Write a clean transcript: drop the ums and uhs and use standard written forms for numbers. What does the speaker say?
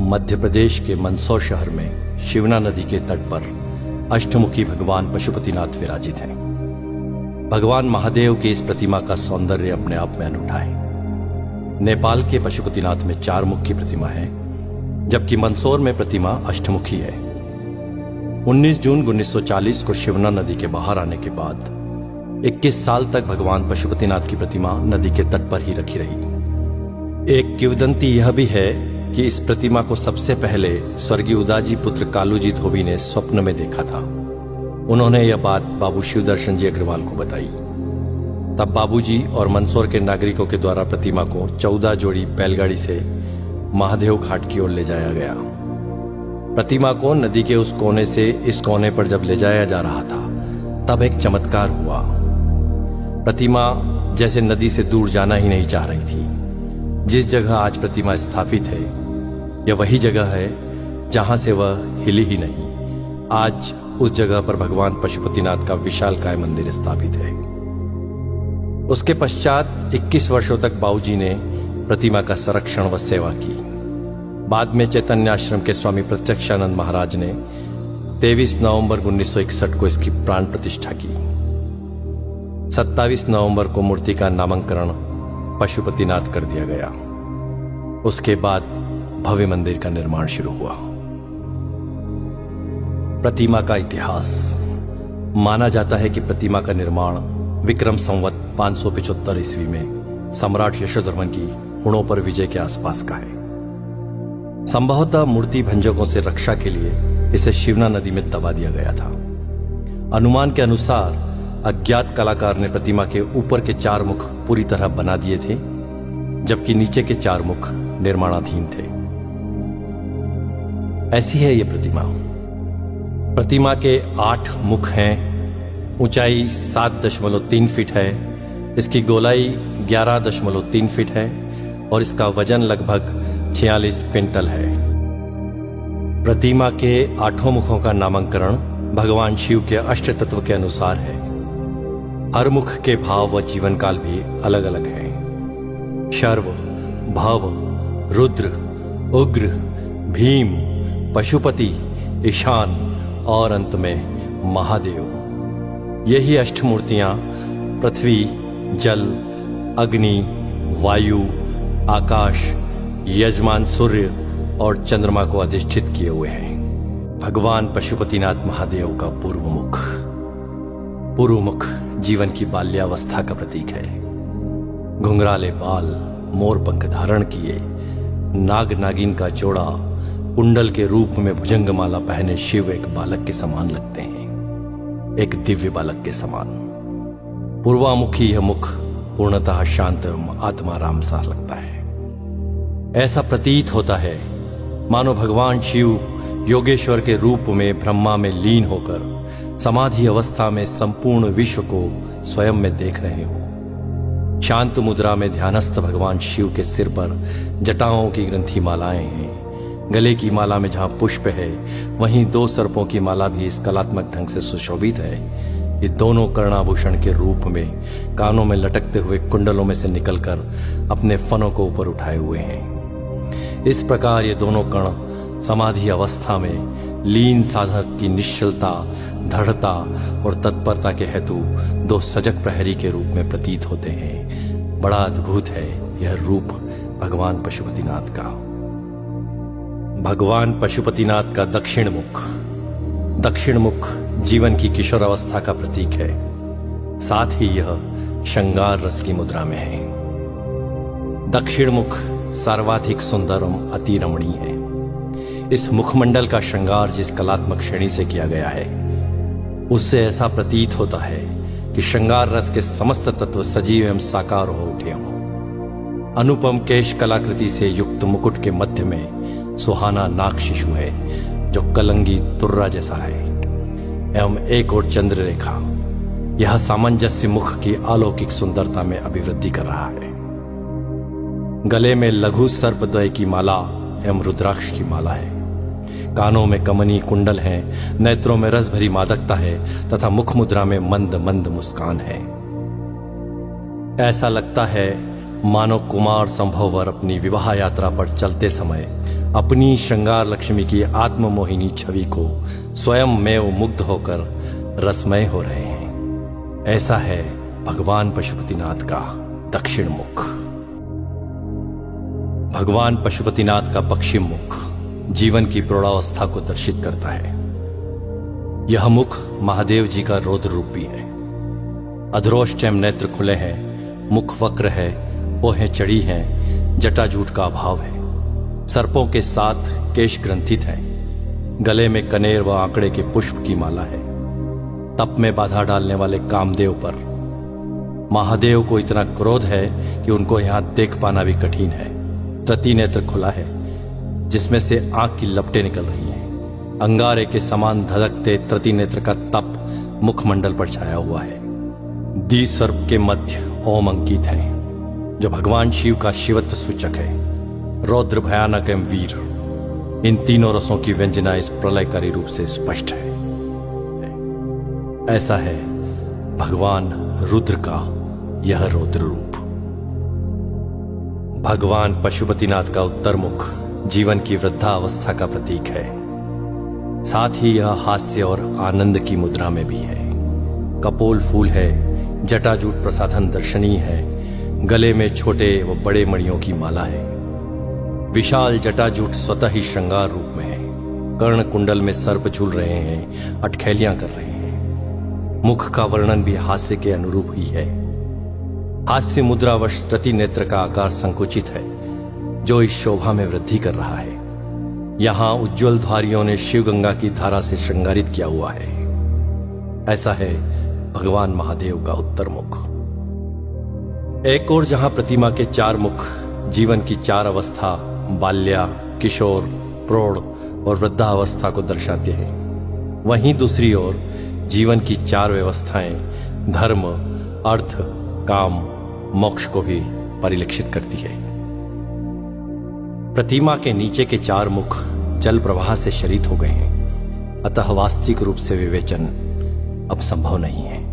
मध्य प्रदेश के मंदसौर शहर में शिवना नदी के तट पर अष्टमुखी भगवान पशुपतिनाथ विराजित हैं। भगवान महादेव की इस प्रतिमा का सौंदर्य अपने आप में अनूठा है। नेपाल के पशुपतिनाथ में 4 मुख की प्रतिमा है, जबकि मंदसौर में प्रतिमा अष्टमुखी है। 19 जून 1940 को शिवना नदी के बाहर आने के बाद 21 साल तक भगवान पशुपतिनाथ की प्रतिमा नदी के तट पर ही रखी रही। एक किंवदंती यह भी है कि इस प्रतिमा को सबसे पहले स्वर्गीय उदाजी पुत्र कालूजी धोबी ने स्वप्न में देखा था। उन्होंने यह बात बाबू शिवदर्शन जी अग्रवाल को बताई। तब बाबूजी और मंदसौर के नागरिकों के द्वारा प्रतिमा को 14 जोड़ी बैलगाड़ी से महादेव घाट की ओर ले जाया गया। प्रतिमा को नदी के उस कोने से इस कोने पर जब ले जाया जा रहा था, तब एक चमत्कार हुआ। प्रतिमा जैसे नदी से दूर जाना ही नहीं चाह रही थी। जिस जगह आज प्रतिमा स्थापित है, यह वही जगह है जहां से वह हिली ही नहीं। आज उस जगह पर भगवान पशुपतिनाथ का विशालकाय मंदिर स्थापित है। उसके पश्चात 21 वर्षों तक बाबूजी ने प्रतिमा का संरक्षण व सेवा की। बाद में चैतन्य आश्रम के स्वामी प्रत्यक्षानंद महाराज ने 23 नवंबर 1961 को इसकी प्राण प्रतिष्ठा की। 27 नवंबर को मूर्ति का नामकरण पशुपतिनाथ कर दिया गया। उसके बाद भव्य मंदिर का निर्माण शुरू हुआ। प्रतिमा का इतिहास। माना जाता है कि प्रतिमा का निर्माण विक्रम संवत 575 ईस्वी में सम्राट यशोधर्मन की हुणों पर विजय के आसपास का है। संभवतः मूर्ति भंजकों से रक्षा के लिए इसे शिवना नदी में दबा दिया गया था। अनुमान के अनुसार अज्ञात कलाकार ने प्रतिमा के ऊपर के 4 मुख पूरी तरह बना दिए थे, जबकि नीचे के 4 मुख निर्माणाधीन थे। ऐसी है यह प्रतिमा। प्रतिमा के 8 मुख हैं। ऊंचाई 7.3 फीट है। इसकी गोलाई 11.3 फीट है और इसका वजन लगभग 46 क्विंटल है। प्रतिमा के 8 मुखों का नामकरण भगवान शिव के अष्ट तत्व के अनुसार है। हर मुख के भाव व जीवन काल भी अलग अलग हैं। शर्व, भव, रुद्र, उग्र, भीम, पशुपति, ईशान और अंत में महादेव। यही अष्टमूर्तियां पृथ्वी, जल, अग्नि, वायु, आकाश, यजमान सूर्य और चंद्रमा को अधिष्ठित किए हुए हैं। भगवान पशुपतिनाथ महादेव का पूर्व मुख। पूर्व मुख जीवन की बाल्यावस्था का प्रतीक है। घुंघराले बाल, मोर पंख धारण किए, नाग नागिन का जोड़ा, कुंडल के रूप में भुजंगमाला पहने शिव एक बालक के समान लगते हैं, एक दिव्य बालक के समान। पूर्वामुखी यह मुख पूर्णतः शांत एवं आत्माराम सा लगता है। ऐसा प्रतीत होता है मानो भगवान शिव योगेश्वर के रूप में ब्रह्मा में लीन होकर समाधि अवस्था में संपूर्ण विश्व को स्वयं में देख रहे हो। शांत मुद्रा में ध्यानस्थ भगवान शिव के सिर पर जटाओं की ग्रंथि मालाएं हैं। गले की माला में जहां पुष्प है, वहीं 2 सर्पों की माला भी इस कलात्मक ढंग से सुशोभित है। ये दोनों कर्णाभूषण के रूप में कानों में लटकते हुए कुंडलों में से निकलकर अपने फनों को ऊपर उठाए हुए हैं। इस प्रकार ये दोनों कण समाधि अवस्था में लीन साधक की निश्चलता, दृढ़ता और तत्परता के हेतु 2 सजग प्रहरी के रूप में प्रतीत होते हैं। बड़ा अद्भुत है यह रूप भगवान पशुपतिनाथ का। भगवान पशुपतिनाथ का दक्षिण मुख। दक्षिण मुख जीवन की किशोर अवस्था का प्रतीक है। साथ ही यह श्रृंगार रस की मुद्रा में है। दक्षिण मुख सर्वाधिक सुंदर एवं अति रमणीय है। इस मुखमंडल का श्रृंगार जिस कलात्मक श्रेणी से किया गया है, उससे ऐसा प्रतीत होता है कि श्रृंगार रस के समस्त तत्व सजीव एवं साकार हो उठे हों। अनुपम केश कलाकृति से युक्त मुकुट के मध्य में सुहाना नाग शिशु है, जो कलंगी तुर्रा जैसा है, एवं एक और चंद्र रेखा। यह सामंजस्य मुख की अलौकिक सुंदरता में अभिवृद्धि कर रहा है। गले में लघु सर्पद्वय की माला एवं रुद्राक्ष की माला है। कानों में कमनी कुंडल हैं, नेत्रों में रस भरी मादकता है तथा मुख मुद्रा में मंद मंद मुस्कान है। ऐसा लगता है मानो कुमार संभववर अपनी विवाह यात्रा पर चलते समय अपनी श्रृंगार लक्ष्मी की आत्ममोहिनी छवि को स्वयं में वो मुग्ध होकर रसमय हो रहे हैं। ऐसा है भगवान पशुपतिनाथ का दक्षिण मुख। भगवान पशुपतिनाथ का पश्चिम मुख जीवन की प्रौढ़ावस्था को दर्शित करता है। यह मुख महादेव जी का रौद्र रूप भी है। अधरोष्टम नेत्र खुले हैं, मुख वक्र है, पोहें चढ़ी हैं, जटाजूट का अभाव है। सर्पों के साथ केश ग्रंथित हैं। गले में कनेर व आंकड़े के पुष्प की माला है। तप में बाधा डालने वाले कामदेव पर महादेव को इतना क्रोध है कि उनको यहां देख पाना भी कठिन है। तृतीय नेत्र खुला है जिसमें से आंख की लपटें निकल रही हैं। अंगारे के समान धधकते तृतीय नेत्र का तप मुखमंडल पर छाया हुआ है। द्विसर्प के मध्य ओम अंकित है जो भगवान शिव का शिवत्व सूचक है। रौद्र, भयानक एवं वीर, इन तीनों रसों की व्यंजना इस प्रलयकारी रूप से स्पष्ट है। ऐसा है भगवान रुद्र का यह रौद्र रूप। भगवान पशुपतिनाथ का उत्तर मुख जीवन की वृद्धावस्था का प्रतीक है। साथ ही यह हास्य और आनंद की मुद्रा में भी है। कपोल फूल है, जटाजूट प्रसाधन दर्शनीय है। गले में छोटे व बड़े मणियों की माला है। विशाल जटाजूट स्वतः ही श्रृंगार रूप में है। कर्ण कुंडल में सर्प झूल रहे हैं, अटखेलियां कर रहे हैं। मुख का वर्णन भी हास्य के अनुरूप ही है। हास्य मुद्रावश तृतीय नेत्र का आकार संकुचित है जो इस शोभा में वृद्धि कर रहा है। यहां उज्ज्वल धारियों ने शिवगंगा की धारा से श्रृंगारित किया हुआ है। ऐसा है भगवान महादेव का उत्तर मुख। एक और जहां प्रतिमा के चार मुख जीवन की चार अवस्था, बाल्या, किशोर, प्रौढ़ और वृद्धावस्था को दर्शाते हैं, वहीं दूसरी ओर जीवन की चार व्यवस्थाएं धर्म, अर्थ, काम, मोक्ष को भी परिलक्षित करती है। प्रतिमा के नीचे के चार मुख जल प्रवाह से शरीत हो गए हैं, अतः वास्तविक रूप से विवेचन अब संभव नहीं है।